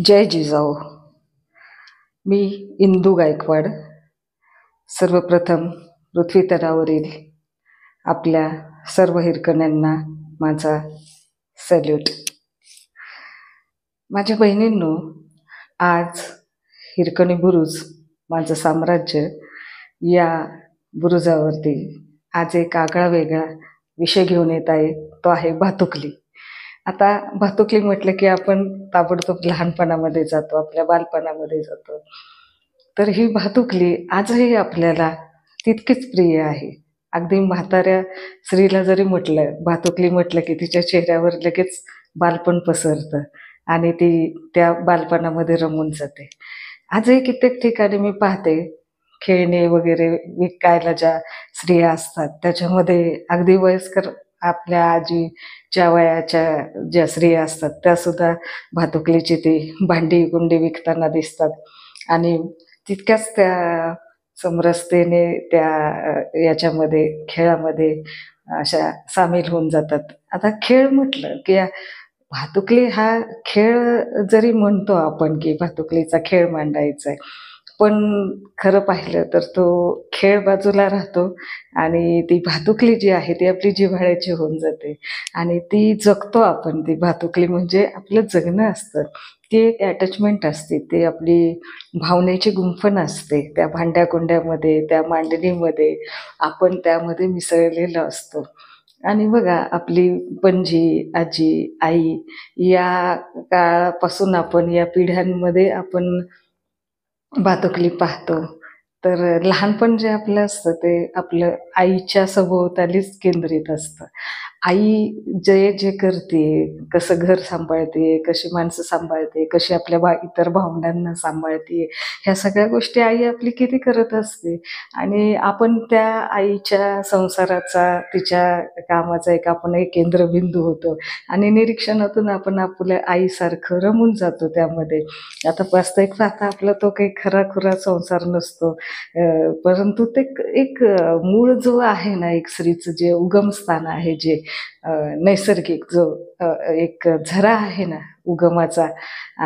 जय जिजाऊ. मी इंदू गायकवाड. सर्वप्रथम पृथ्वी तलावरील आपल्या सर्व हिरकण्यांना माझा सॅल्यूट. माझ्या बहिणींनो, आज हिरकणी बुरुज माझं साम्राज्य या बुरुजावरती आज एक आगळा वेगळा विषय घेऊन येत आहे. तो आहे भातुकली. आता भातुकली म्हटलं की आपण ताबडतोब लहानपणामध्ये जातो, आपल्या बालपणामध्ये जातो. तर ही भातुकली आजही आपल्याला तितकीच प्रिय आहे. अगदी म्हाताऱ्या स्त्रीला जरी म्हटलं, भातुकली म्हटलं की तिच्या चेहऱ्यावर लगेच बालपण पसरतं आणि ती त्या बालपणामध्ये रमून जाते. आजही कित्येक ठिकाणी मी पाहते, खेळणे वगैरे विकायला ज्या स्त्रिया असतात त्याच्यामध्ये अगदी वयस्कर आपल्या आजीच्या वयाच्या ज्या स्त्रिया असतात त्या सुद्धा भातुकलीची ती भांडी कुंडी विकताना दिसतात आणि तितक्याच त्या समरसतेने त्या याच्यामध्ये खेळामध्ये अशा सामील होऊन जातात. आता खेळ म्हटलं की भातुकली हा खेळ जरी म्हणतो आपण की भातुकलीचा खेळ मांडायचा आहे, पण खरं पाहिलं तर तो खेळ बाजूला राहतो आणि ती भातुकली जी आहे ती आपली जिव्हाळ्याची होऊन जाते आणि ती जगतो आपण. ती भातुकली म्हणजे आपलं जगणं असतं. ती एक अटॅचमेंट असते, ती आपली भावनेची गुंफण असते. त्या भांड्याकुंड्यामध्ये, त्या मांडणीमध्ये आपण त्यामध्ये मिसळलेलो असतो. आणि बघा, आपली पणजी, आजी, आई या काळापासून आपण या पिढ्यांमध्ये आपण भातुकली पाहतो. तर लहानपण जे आपलं असतं ते आपलं आईच्या सभोवतालीच केंद्रित असतं. आई जे जे करते, कसं घर सांभाळते, कशी माणसं सांभाळते, कशी आपल्या इतर भावंडांना सांभाळते, ह्या सगळ्या गोष्टी आई आपली किती करत असते आणि आपण त्या आईच्या संसाराचा, तिच्या कामाचा आपण एक केंद्रबिंदू होतो आणि निरीक्षणातून आपण आपल्या आईसारखं रमून जातो त्यामध्ये. आता वास्तविक पाहता आपला तो काही खराखुरा संसार नसतो, परंतु ते एक मूळ जो आहे ना, एक स्त्रीचं जे उगमस्थान आहे, जे नैसर्गिक जो एक झरा आहे ना उगमाचा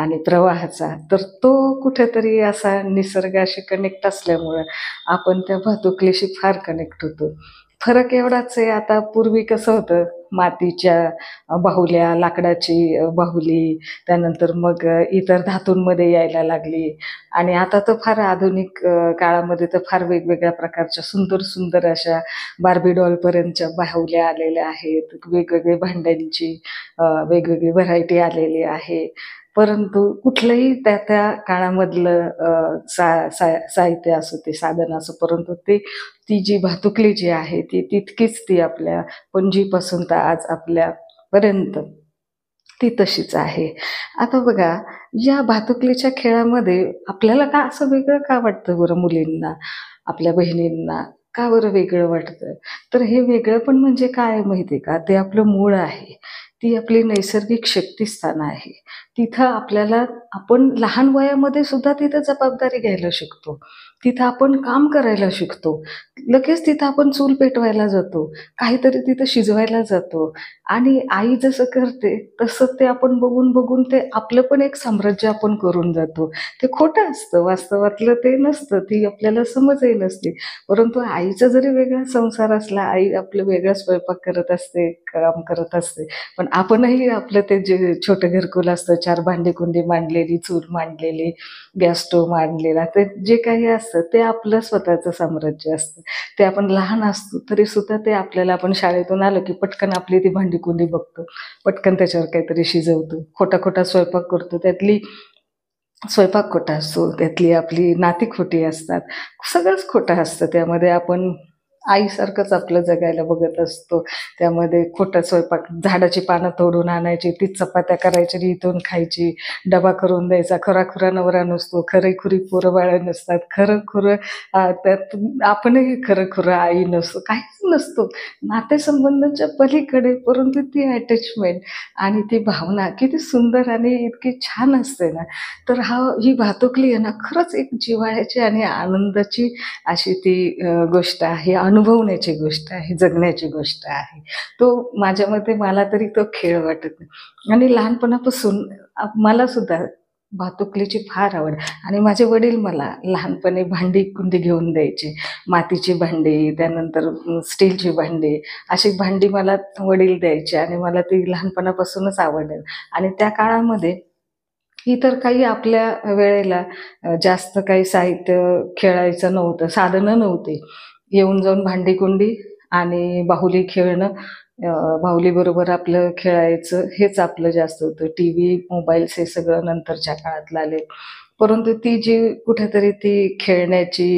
आणि प्रवाहाचा, तर तो कुठेतरी असा निसर्गाशी कनेक्ट असल्यामुळं आपण त्या भातुकलीशी फार कनेक्ट होतो. फरक एवढाच आहे, आता पूर्वी कसं होतं, मातीच्या बाहुल्या, लाकडाची बाहुली, त्यानंतर मग इतर धातूंमध्ये यायला लागली आणि आता तर फार आधुनिक काळामध्ये तर फार वेगवेगळ्या प्रकारच्या सुंदर सुंदर अशा बार्बी डॉलपर्यंतच्या बाहुल्या आलेल्या आहेत. वेगवेगळी भांड्यांची वेगवेगळी व्हरायटी आलेली आहे. परंतु कुठलंही त्या त्या काळामधलं साहित्य असो, ते साधन असो, परंतु ती जी भातुकली जी आहे ती तितकीच ती आपल्या पणजीपासून तर आज आपल्यापर्यंत ती तशीच आहे. आता बघा, या भातुकलीच्या खेळामध्ये आपल्याला का असं वेगळं का वाटतं बरं मुलींना, आपल्या बहिणींना का बरं वेगळं वाटतं? तर हे वेगळं पण म्हणजे काय आहे माहिती आहे का? ते आपलं मूळ आहे. ती आपली नैसर्गिक शक्तिस्थान आहे. तिथं आपल्याला आपण लहान वयामध्ये सुद्धा तिथं जबाबदारी घ्यायला शिकतो. तिथं आपण काम करायला शिकतो. लगेच तिथं आपण चूल पेटवायला जातो. काहीतरी तिथं शिजवायला जातो आणि आई जसं करते तसं ते आपण बघून बघून ते आपलं पण एक साम्राज्य आपण करून जातो. ते खोटं असतं, वास्तवातलं ते नसतं, ती आपल्याला समजही नसते. परंतु आईचा जरी वेगळा संसार असला, आई आपलं वेगळा स्वयंपाक करत असते, काम करत असते, पण आपणही आपलं ते जे छोटं घरकुल असतं, 4 भांडी-कुंडी मांडलेली, चूल मांडलेली, गॅस स्टोव्ह मांडलेला, ते जे काही असतं ते आपलं स्वतःचं साम्राज्य असतं. ते आपण लहान असतो तरी सुद्धा ते आपल्याला, आपण शाळेतून आलो की पटकन आपली ती भांडी-कुंडी बघतो, पटकन त्याच्यावर काहीतरी शिजवतो, खोटा-खोटा स्वयंपाक करतो. त्यातली स्वयंपाक खोटा असतो, त्यातली आपली नाती खोटी असतात, सगळंच खोटं असतं. त्यामध्ये आपण आईसारखंच आपलं जगायला बघत असतो. त्यामध्ये खोटा स्वयंपाक, झाडाची पानं तोडून आणायची, तीच चपात्या करायची आणि इथून खायची, डबा करून द्यायचा, खराखुरा नवरा नसतो, खरीखुरी पोरं बाळं नसतात, खरंखुरं त्यात आपणही खरंखुरं आई नसतो, काहीच नसतो नातेसंबंधांच्या पलीकडे. परंतु ती अटॅचमेंट आणि ती भावना किती सुंदर आणि इतकी छान असते ना. तर ही भातुकली आहे ना, खरंच एक जिव्हाळ्याची आणि आनंदाची अशी ती गोष्ट आहे, अनुभवण्याची गोष्ट आहे, जगण्याची गोष्ट आहे. तो माझ्या मते, मला तरी तो खेळ वाटत नाही. आणि लहानपणापासून मला सुद्धा भातुकलीची फार आवड. आणि माझे वडील मला लहानपणी भांडी कुंडी घेऊन द्यायचे. मातीची भांडी, त्यानंतर स्टीलची भांडी, अशी भांडी मला वडील द्यायचे आणि मला ती लहानपणापासूनच आवड आहे. आणि त्या काळामध्ये इतर काही आपल्या वेळेला जास्त काही साहित्य खेळायचं नव्हतं, साधनं नव्हती. येऊन जाऊन भांडी-कुंडी आणि बाहुली खेळणं, बाहुलीबरोबर आपलं खेळायचं हेच आपलं जास्त होतं. टीव्ही, मोबाईल्स हे सगळं नंतरच्या काळातलं आले. परंतु ती जी कुठेतरी ती खेळण्याची,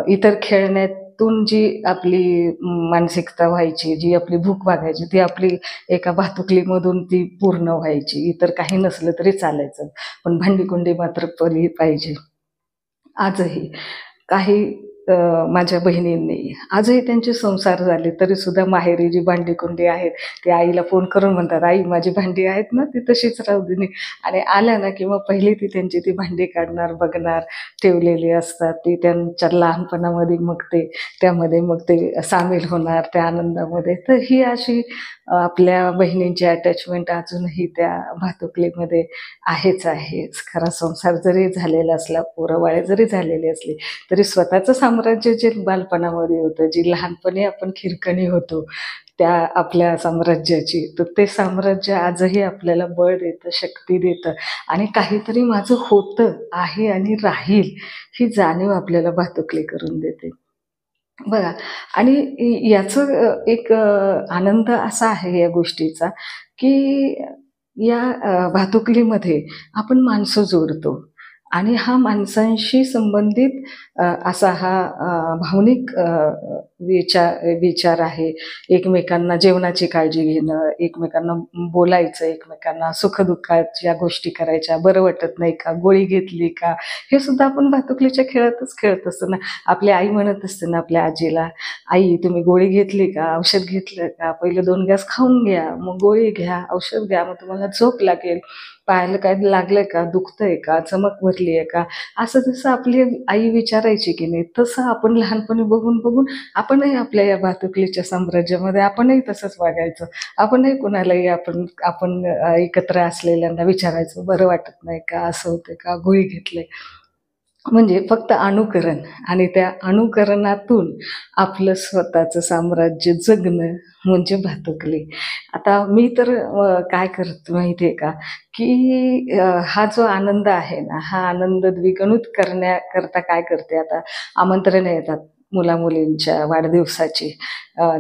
इतर खेळण्यातून जी आपली मानसिकता व्हायची, जी आपली भूक भागायची, ती आपली एका भातुकलीमधून ती पूर्ण व्हायची. इतर काही नसलं तरी चालायचं, पण भांडी-कुंडी मात्र पाहिजे. आजही काही माझ्या बहिणींनी आजही त्यांचे संसार झाले तरी सुद्धा माहेरी जी भांडी-कुंडी आहेत ती आईला फोन करून म्हणतात, "आई माझी भांडी आहेत ना ती तशीच राहू दे." आणि आल्या ना की मग पहिली ती त्यांची ती भांडी काढणार, बघणार, ठेवलेली असतात ती त्यांच्या लहानपणामध्ये, मग ते त्यामध्ये मग ते सामील होणार त्या आनंदामध्ये. तर ही अशी आपल्या बहिणींची अटॅचमेंट अजूनही त्या भातुकलीमध्ये आहेच आहेच. खरा संसार जरी झालेला असला, पोरंबाळे जरी झालेली असली, तरी स्वतःचं साम्राज्य जे बालपणामध्ये होतं, जी लहानपणी आपण खिरकणी होतो त्या आपल्या साम्राज्याची, तर ते साम्राज्य आजही आपल्याला बळ देतं, शक्ती देतं आणि काहीतरी माझं होतं, आहे आणि राहील ही जाणीव आपल्याला भातुकली करून देते. बघा. आणि याचं एक आनंद असा आहे या गोष्टीचा, की या भातुकलीमध्ये आपण माणसं जोडतो आणि हा माणसांशी संबंधित असा हा भावनिक विचार आहे. एकमेकांना जेवणाची काळजी घेणं, एकमेकांना बोलायचं, एकमेकांना सुखदुःखाच्या गोष्टी करायच्या, बरं वाटत नाही का, गोळी घेतली का, हे सुद्धा आपण भातुकलीच्या खेळातच खेळत असतो ना. आपली आई म्हणत असते ना आपल्या आजीला, "आई तुम्ही गोळी घेतली का, औषध घेतलं का, पहिले 2 घास खाऊन घ्या, मग गोळी घ्या, औषध घ्या, मग तुम्हाला झोप लागेल, पायाला काय लागलंय का, दुखतंय का, चमक भरली आहे का." असं जसं आपली आई विचारायची की नाही, तसं आपण लहानपणी बघून बघून आपणही आपल्या या भातुकलीच्या साम्राज्यामध्ये आपणही तसंच वागायचं. आपणही कुणालाही आपण आपण एकत्र असलेल्यांना विचारायचो, "बरं वाटत नाही का, असं होतंय का, गोळी घेतली." म्हणजे फक्त अनुकरण आणि त्या अनुकरणातून आपलं स्वतःचं साम्राज्य जगणं म्हणजे भातुकली. आता मी तर काय करते माहिती आहे का, की हा जो आनंद आहे ना, हा आनंद द्विगुणित करण्याकरता काय करते, आता आमंत्रणं येतात मुला-मुलींच्या वाढदिवसाची.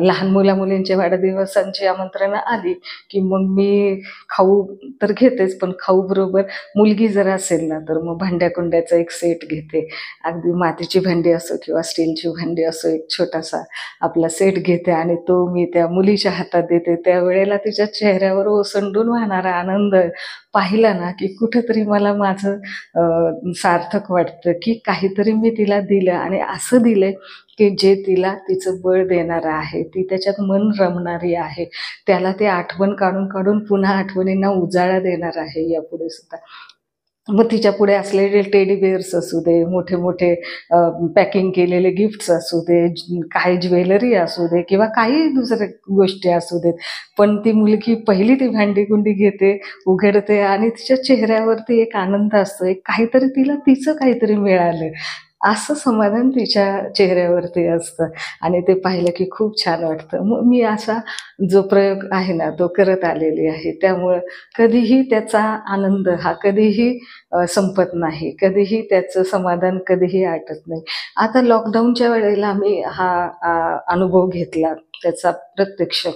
लहान मुला-मुलींच्या वाढदिवसांची आमंत्रणं आली, की मग मी खाऊ तर घेतेच, पण खाऊबरोबर मुलगी जर असेल ना, तर मग भांड्या-कुंड्याचा एक सेट घेते. अगदी मातीची भांडी असो किंवा स्टीलची भांडी असो, एक छोटासा आपला सेट घेते आणि तो मी त्या मुलीच्या हातात देते. त्यावेळेला तिच्या चेहऱ्यावर ओसंडून वाहणारा आनंद पाहिला ना, की कुठेतरी मला माझं सार्थक वाटतं, की काहीतरी मी तिला दिलं आणि असं दिलंय, की जे तिला तिचं बळ देणारं आहे. ती त्याच्यात मन रमणारी आहे. त्याला ते आठवण काढून पुन्हा आठवणींना उजाळा देणार आहे यापुढे सुद्धा. मग तिच्यापुढे असलेले टेडी बिअर्स असू दे, मोठे-मोठे पॅकिंग केलेले गिफ्ट्स असू दे, काही ज्वेलरी असू दे किंवा काही दुसऱ्या गोष्टी असू देत. पण ती मुलगी पहिली ती भांडी-कुंडी घेते, उघडते आणि तिच्या चेहऱ्यावरती एक आनंद असतो. एक काहीतरी तिला तिचं काहीतरी मिळालं, असं समाधान तिच्या चेहऱ्यावरती असतं आणि ते पाहिलं की खूप छान वाटतं. मग मी असा जो प्रयोग आहे ना, तो करत आलेली आहे. त्यामुळं कधीही त्याचा आनंद हा कधीही संपत नाही. कधीही त्याचं समाधान कधीही आटत नाही. आता लॉकडाऊनच्या वेळेला मी हा अनुभव घेतला त्याचा प्रत्यक्ष.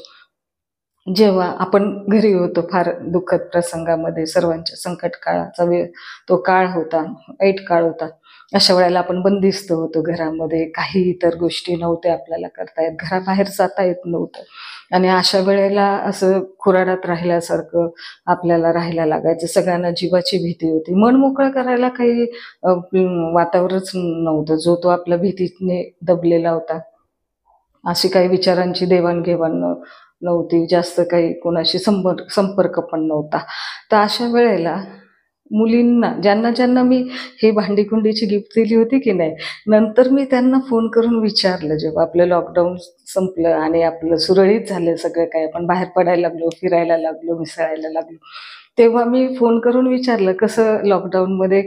जेव्हा आपण घरी होतो फार दुःखद प्रसंगामध्ये, सर्वांच्या संकट काळाचा वेळ तो काळ होता, ऐट काळ होता. अशा वेळेला आपण बंदिस्त होतो घरामध्ये. काही इतर गोष्टी नव्हत्या आपल्याला करता येत. घराबाहेर जाता येत नव्हतं आणि अशा वेळेला असं खुराडात राहिल्यासारखं आपल्याला राहायला लागायचं. सगळ्यांना जीवाची भीती होती. मन मोकळं करायला काही वातावरणच नव्हतं. जो तो आपल्या भीतीने दबलेला होता. अशी काही विचारांची देवाणघेवाण नव्हती. जास्त काही कोणाशी संपर्क पण नव्हता. तर अशा वेळेला मुलींना ज्यांना मी हे भांडी-कुंडीची गिफ्ट दिली होती की नाही, नंतर मी त्यांना फोन करून विचारलं, जेव्हा आपलं लॉकडाऊन संपलं आणि आपलं सुरळीत झालं सगळं काही, आपण बाहेर पडायला लागलो, फिरायला लागलो, मिसळायला लागलो. तेव्हा मी फोन करून विचारलं, "कसं लॉकडाऊनमध्ये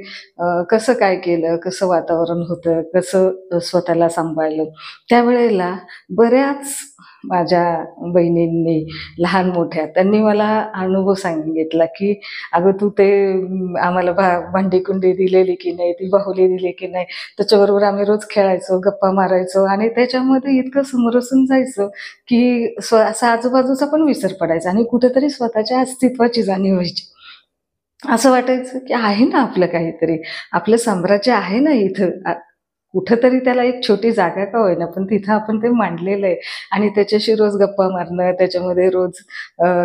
कसं काय केलं? कसं वातावरण होतं? कसं स्वतःला सांभाळलं?" त्यावेळेला बऱ्याच माझ्या बहिणींनी, लहान-मोठ्या त्यांनी मला अनुभव सांगितला, की "अगं तू ते आम्हाला भांडी-कुंडी दिलेली की नाही, ती बाहुली दिली की नाही, त्याच्याबरोबर आम्ही रोज खेळायचो, गप्पा मारायचो आणि त्याच्यामध्ये इतकं समरसून जायचं, की असा आजूबाजूचा पण विसर पडायचा आणि कुठेतरी स्वतःच्या अस्तित्वाची जाणीव व्हायची. असं वाटायचं, की आहे ना आपलं काहीतरी. आपलं साम्राज्य आहे ना इथं. कुठेतरी त्याला एक छोटी जागा का होईना, पण तिथं आपण ते मांडलेलं आहे आणि त्याच्याशी रोज गप्पा मारणं, त्याच्यामध्ये रोज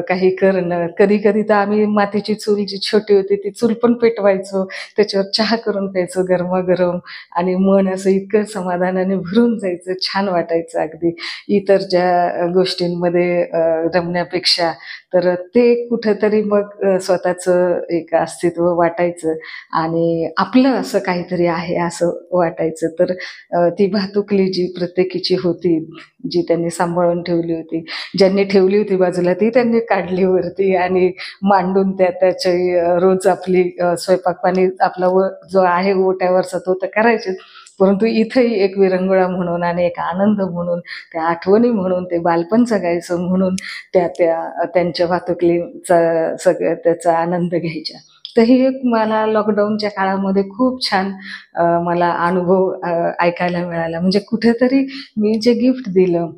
काही करणं. कधी-कधी तर आम्ही मातीची चूल जी छोटी होती, ती चूल पण पेटवायचो. त्याच्यावर चहा करून प्यायचो गरमागरम आणि मन असं इतकं समाधानाने भरून जायचं, छान वाटायचं अगदी. इतर ज्या गोष्टींमध्ये रमण्यापेक्षा तर ते कुठेतरी मग स्वतःचं एक अस्तित्व वाटायचं आणि आपलं असं काहीतरी आहे असं वाटायचं. तर ती भातुकली जी प्रत्येकीची होती, जी त्यांनी सांभाळून ठेवली होती, ज्यांनी ठेवली होती बाजूला ती त्यांनी काढली वरती आणि मांडून त्याची रोज आपली स्वयंपाक-पाणी आपला जो आहे ओट्यावरचा तो तर करायचेच. परंतु इथंही एक विरंगुळा म्हणून आणि एक आनंद म्हणून, त्या आठवणी म्हणून, ते बालपण जगायचं म्हणून त्या त्या त्यांच्या भातुकलीचा सगळं त्याचा आनंद घ्यायच्या. तर ही एक मला लॉकडाऊनच्या काळामध्ये खूप छान मला अनुभव ऐकायला मिळाला. म्हणजे कुठेतरी मी जे गिफ्ट दिलं,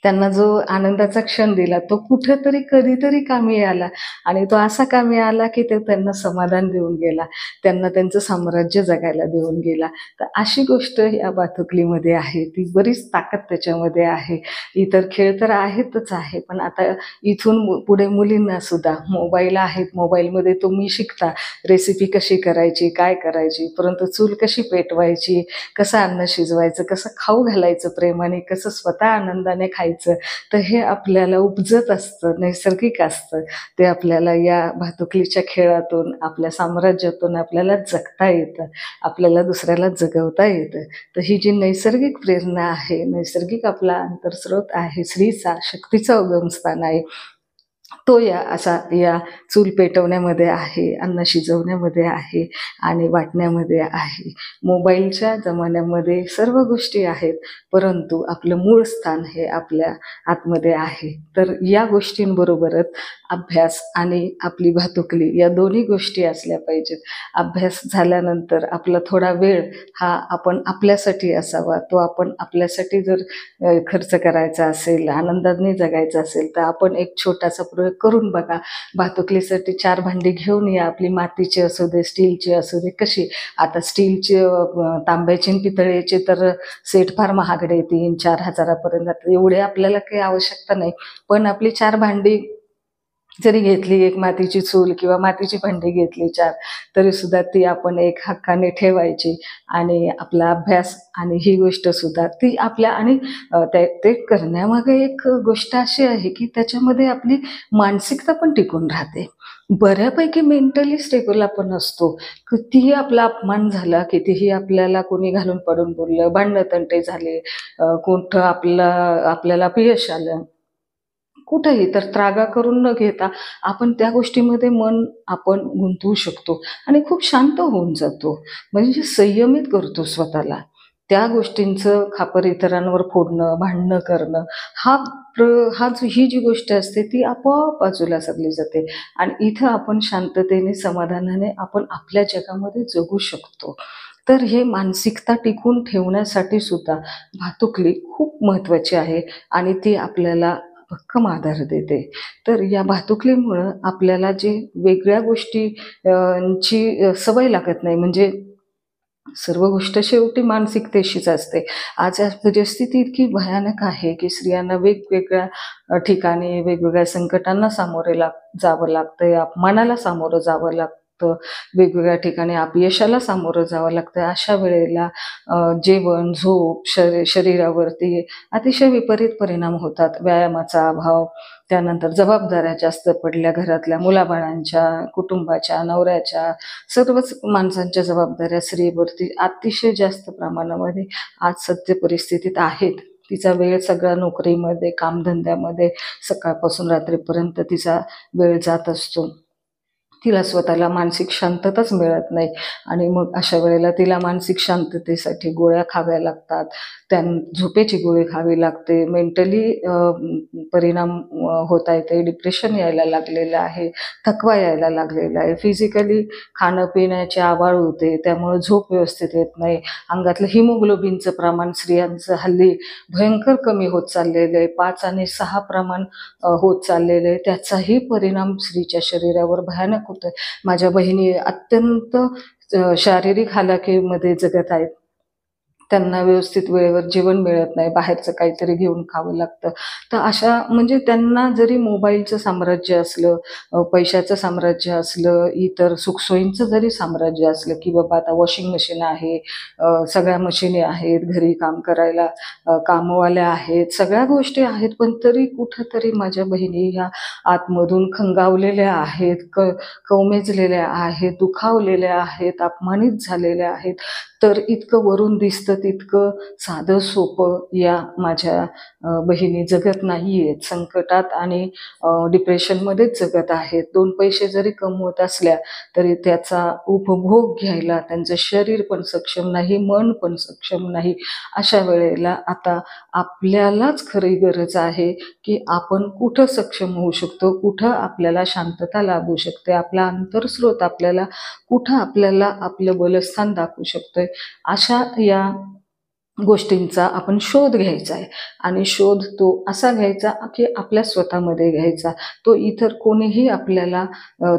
त्यांना जो आनंदाचा क्षण दिला, तो कुठेतरी कधीतरी कामी आला आणि तो असा कामी आला, की तो त्यांना समाधान देऊन गेला. त्यांना त्यांचं साम्राज्य जगायला देऊन गेला. तर अशी गोष्ट या बातुकलीमध्ये आहे. ती बरीच ताकद त्याच्यामध्ये आहे. इतर खेळ तर आहेतच आहे, पण आता इथून पुढे मुलींना सुद्धा मोबाईल आहेत. मोबाईलमध्ये तुम्ही शिकता रेसिपी कशी करायची, काय करायची, परंतु चूल कशी पेटवायची, कसं अन्न शिजवायचं, कसं खाऊ घालायचं प्रेमाने, कसं स्वतः आनंदाने खायचं. तर हे आपल्याला उपजत असतं, नैसर्गिक असतं. ते आपल्याला या भातुकलीच्या खेळातून, आपल्या साम्राज्यातून आपल्याला जगता येतं. आपल्याला दुसऱ्याला जगवता येतं. तर ही जी नैसर्गिक प्रेरणा आहे, नैसर्गिक आपला अंतर्स्रोत आहे, स्त्रीचा, शक्तीचा उगमस्थान आहे. तो या चूल पेटवण्यामध्ये आहे, अन्न शिजवण्यामध्ये आहे आणि वाटण्यामध्ये आहे. मोबाईलच्या जमान्यामध्ये सर्व गोष्टी आहेत, परंतु आपलं मूळ स्थान हे आपल्या आतमध्ये आहे. तर या गोष्टींबरोबरच अभ्यास आणि आपली भातुकली या दोन्ही गोष्टी असल्या पाहिजेत. अभ्यास झाल्यानंतर आपला थोडा वेळ हा आपण आपल्यासाठी असावा. तो आपण आपल्यासाठी जर खर्च करायचा असेल, आनंदाने जगायचं असेल, तर आपण एक छोटासा प्रयोग करून बघा. भातुकलीसाठी 4 भांडी घेऊन या. आपली मातीची असू दे, स्टीलची असू दे, कशी. आता स्टीलचे तांब्याची आणि पितळेचे तर सेट फार महागडे 3,000-4,000 पर्यंत जातात. एवढे आपल्याला काही आवश्यकता नाही. पण आपली 4 भांडी जरी घेतली, एक मातीची चूल किंवा मातीची भांडी घेतली 4, तरीसुद्धा ती आपण एक हक्काने ठेवायची आणि आपला अभ्यास आणि ही गोष्टसुद्धा ती आपल्या आणि ते करण्यामागे एक गोष्ट अशी आहे, की त्याच्यामध्ये आपली मानसिकता पण टिकून राहते. बऱ्यापैकी मेंटली स्टेबल आपण असतो. कितीही आपला अपमान झाला, कितीही आपल्याला कोणी घालून पाडून बोललं, भांडणं-तंटे झाले, कुठं आपल्याला अपयश आलं, कुठेही तर त्रागा करून न घेता आपण त्या गोष्टीमध्ये मन आपण गुंतवू शकतो आणि खूप शांत होऊन जातो. म्हणजे संयमित करतो स्वतःला. त्या गोष्टींचं खापर इतरांवर फोडणं, भांडणं करणं हा प्र ही जी गोष्ट असते ती आपोआप बाजूला सरली जाते आणि इथं आपण शांततेने, समाधानाने आपण आपल्या जगामध्ये जगू शकतो. तर हे मानसिकता टिकवून ठेवण्यासाठी सुद्धा भातुकली खूप महत्त्वाची आहे आणि ती आपल्याला भक्कम आधार देते. तर या भातुकलीमुळं आपल्याला जे वेगळ्या गोष्टी ची सवय लागत नाही. म्हणजे सर्व गोष्ट शेवटी मानसिकतेशीच असते. आज परिस्थिती इतकी भयानक आहे, की स्त्रियांना वेगवेगळ्या ठिकाणी वेगवेगळ्या संकटांना जावं लागतंय, अपमानाला सामोरं जावं लागतं. वेगवेगळ्या ठिकाणी अपयशाला सामोरं जावं लागतं. अशा वेळेला जेवण, झोप, शरीरावरती अतिशय विपरीत परिणाम होतात. व्यायामाचा अभाव, त्यानंतर जबाबदाऱ्या जास्त पडल्या घरातल्या मुलाबाळांच्या, कुटुंबाच्या, नवऱ्याच्या, सर्वच माणसांच्या जबाबदाऱ्या स्त्रीवरती अतिशय जास्त प्रमाणामध्ये आज सत्य परिस्थितीत आहेत. तिचा वेळ सगळा नोकरीमध्ये, कामधंद्यामध्ये सकाळपासून रात्रीपर्यंत तिचा वेळ जात असतो. तिला स्वतःला मानसिक शांतताच मिळत नाही आणि मग अशा वेळेला तिला मानसिक शांततेसाठी गोळ्या खाव्या लागतात, झोपेची गोळी खावी लागते, मेंटली परिणाम होत आहे, ते डिप्रेशन यायला लागलेलं आहे, थकवा यायला लागलेला आहे, फिजिकली खाणं पिण्याची आवाळ होते, त्यामुळे झोप व्यवस्थित येत नाही, अंगातलं हिमोग्लोबिनचं प्रमाण स्त्रियांचं हल्ली भयंकर कमी होत चाललेलं आहे, 5 आणि 6 प्रमाण होत चाललेलं आहे, त्याचाही परिणाम स्त्रीच्या शरीरावर भयानक होतोय. माझ्या बहिणी अत्यंत शारीरिक हालाखीमध्ये जगत आहेत. त्यांना व्यवस्थित वेळेवर जेवण मिळत नाही, बाहेरचं काहीतरी घेऊन खावं लागतं. तर अशा म्हणजे त्यांना जरी मोबाईलचं साम्राज्य असलं, पैशाचं साम्राज्य असलं, इतर सुखसोयींचं जरी साम्राज्य असलं, की बाबा आता वॉशिंग मशीन आहे, सगळ्या मशिनी आहेत, घरी काम करायला कामवाल्या आहेत, सगळ्या गोष्टी आहेत, पण तरी कुठंतरी माझ्या बहिणी ह्या आतमधून खंगावलेल्या आहेत, कवमेजलेल्या आहेत, दुखावलेल्या आहेत, अपमानित झालेल्या आहेत. तर इतकं वरून दिसतं तितकं साधं सोपं या माझ्या बहिणी जगत नाही आहेत. संकटात आणि डिप्रेशनमध्येच जगत आहेत. 2 पैसे जरी कमवत असल्या तरी त्याचा उपभोग घ्यायला त्यांचं शरीर पण सक्षम नाही, मन पण सक्षम नाही. अशा वेळेला आता आपल्यालाच खरी गरज आहे की आपण कुठं सक्षम होऊ शकतो, कुठं आपल्याला शांतता लाभू शकते, आपला अंतर्स्रोत आपल्याला आपलं बलस्थान दाखवू शकतोय. अशा या गोष्टींचा आपण शोध घ्यायचा आहे आणि शोध तो असा घ्यायचा की आपल्या स्वतःमध्ये घ्यायचा. तो इतर कोणीही आपल्याला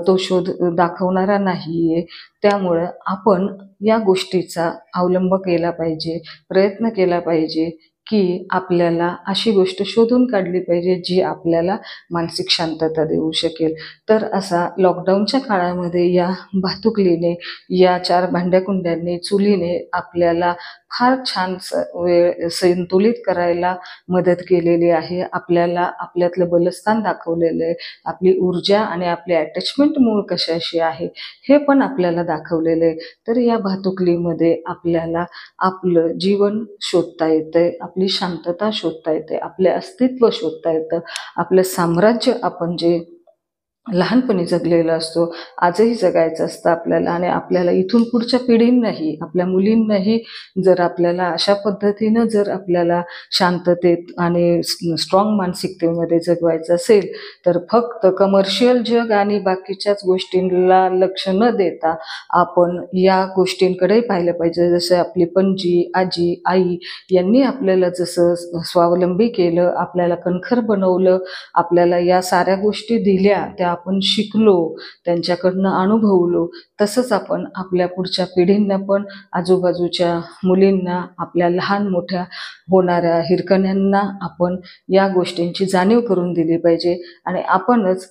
तो शोध दाखवणारा नाही आहे. त्यामुळं आपण या गोष्टीचा अवलंब केला पाहिजे, प्रयत्न केला पाहिजे की आपल्याला अशी गोष्ट शोधून काढली पाहिजे जी आपल्याला मानसिक शांतता देऊ शकेल. तर असा लॉकडाऊनच्या काळामध्ये या भातुकलीने, या 4 भांड्याकुंड्यांनी, चुलीने आपल्याला फार छान वेळ संतुलित करायला मदत केलेली आहे. आपल्याला आपल्यातलं बलस्थान दाखवलेलं आहे. आपली ऊर्जा आणि आपली अटॅचमेंट मूळ कशाशी आहे हे पण आपल्याला दाखवलेलं आहे. तर या भातुकलीमध्ये आपल्याला आपलं जीवन शोधता येतंय, आपली शांतता शोधता येते, आपले अस्तित्व शोधता येतं, आपलं साम्राज्य आपण जे लहानपणी जगलेलं असतो, आजही जगायचं असतं आपल्याला आणि आपल्याला इथून पुढच्या पिढींनाही, आपल्या मुलींनाही जर आपल्याला अशा पद्धतीनं जर आपल्याला शांततेत आणि स्ट्रॉंग मानसिकतेमध्ये जगवायचं असेल तर फक्त कमर्शियल जग आणि बाकीच्याच गोष्टींना लक्ष न देता आपण या गोष्टींकडेही पाहिलं पाहिजे. जसं आपली पणजी, आजी, आई यांनी आपल्याला जसं स्वावलंबी केलं, आपल्याला कणखर बनवलं, आपल्याला या साऱ्या गोष्टी दिल्या, त्या आपण शिकलो, त्यांच्याकडनं अनुभवलो, तसंच आपण आपल्या पुढच्या पिढींना पण, आजूबाजूच्या मुलींना, आपल्या लहान मोठ्या होणाऱ्या हिरकण्यांना आपण या गोष्टींची जाणीव करून दिली पाहिजे. आणि आपणच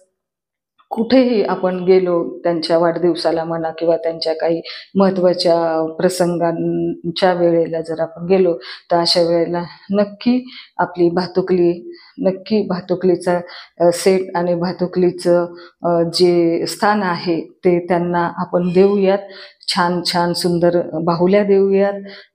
कुठेही आपण गेलो, त्यांच्या वाढदिवसाला म्हणा किंवा त्यांच्या काही महत्त्वाच्या प्रसंगांच्या वेळेला जर आपण गेलो तर अशा वेळेला नक्की आपली भातुकली, नक्की भातुकलीचा सेट आणि भातुकलीचं जे स्थान आहे ते त्यांना आपण देऊयात. छान छान सुंदर बाहुल्या देऊयात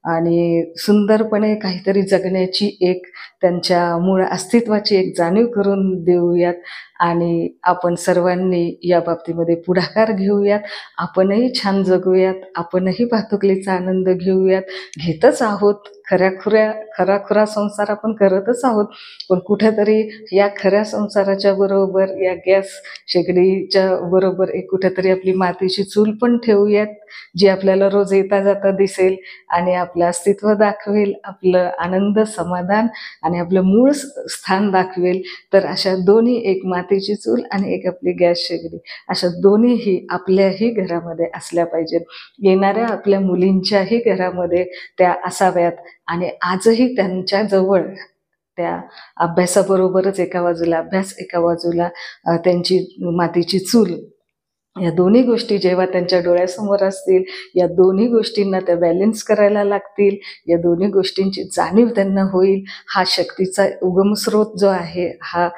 आणि सुंदरपणे काहीतरी जगण्याची एक त्यांच्या मूळ अस्तित्वाची एक जाणीव करून देऊयात आणि आपण सर्वांनी या बाबतीमध्ये पुढाकार घेऊयात. आपणही छान जगूयात, आपणही भातुकलीचा आनंद घेऊयात, घेतच आहोत. खराखुरा संसार आपण करतच आहोत, पण कुठेतरी या खऱ्या संसाराच्या बरोबर या गॅस शेगडीच्या बरोबर एक कुठेतरी आपली मातीची चूल पण ठेवूयात, जी आपल्याला रोज येता जाता दिसेल आणि आपलं अस्तित्व दाखवेल, आपलं आनंद, समाधान आणि आपलं मूळ स्थान दाखवेल. तर अशा दोन्ही, एक मातीची चूल आणि एक आपली गॅस शेगडी, अशा दोन्हीही आपल्याही घरामध्ये असल्या पाहिजेत. येणाऱ्या आपल्या मुलींच्याही घरामध्ये त्या असाव्यात आणि आजही त्यांच्याजवळ त्या अभ्यासाबरोबरच एका बाजूला अभ्यास, एका बाजूला त्यांची मातीची चूल, या दोन्ही गोष्टी जेव्हा त्यांच्या डोळ्यासमोर असतील, या दोन्ही गोष्टींना त्या बॅलन्स करायला लागतील, या दोन्ही गोष्टींची जाणीव त्यांना होईल. हा शक्तीचा उगमस्रोत जो आहे, हा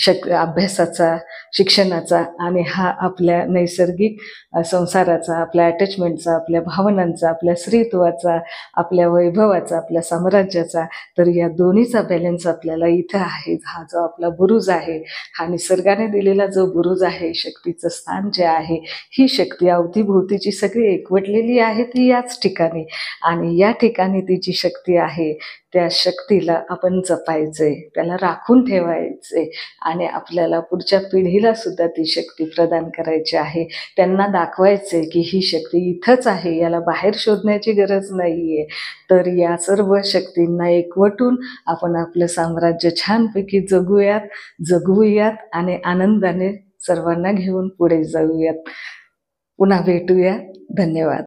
अभ्यासाचा, शिक्षणाचा आणि हा आपल्या नैसर्गिक संसाराचा, आपल्या अटॅचमेंटचा, आपल्या भावनांचा, आपल्या स्त्रीत्वाचा, आपल्या वैभवाचा, आपल्या साम्राज्याचा, तर या दोन्हीचा बॅलन्स आपल्याला इथं आहे. हा जो आपला बुरुज आहे, हा निसर्गाने दिलेला जो बुरुज आहे, शक्तीचं स्थान जे आहे, ही शक्ती अवतीभोवतीची सगळी एकवटलेली आहे ती याच ठिकाणी, आणि या ठिकाणी ती जी शक्ती आहे त्या शक्तीला आपण जपायचे, त्याला राखून ठेवायचे आणि आपल्याला पुढच्या पिढीला सुद्धा ती शक्ती प्रदान करायची आहे. त्यांना दाखवायचे की ही शक्ती इथंच आहे, याला बाहेर शोधण्याची गरज नाही आहे. तर या सर्व शक्तींना एकवटून आपण आपलं साम्राज्य छानपैकी जगवूयात आणि आनंदाने सर्वांना घेऊन पुढे जाऊयात. पुन्हा भेटूया. धन्यवाद.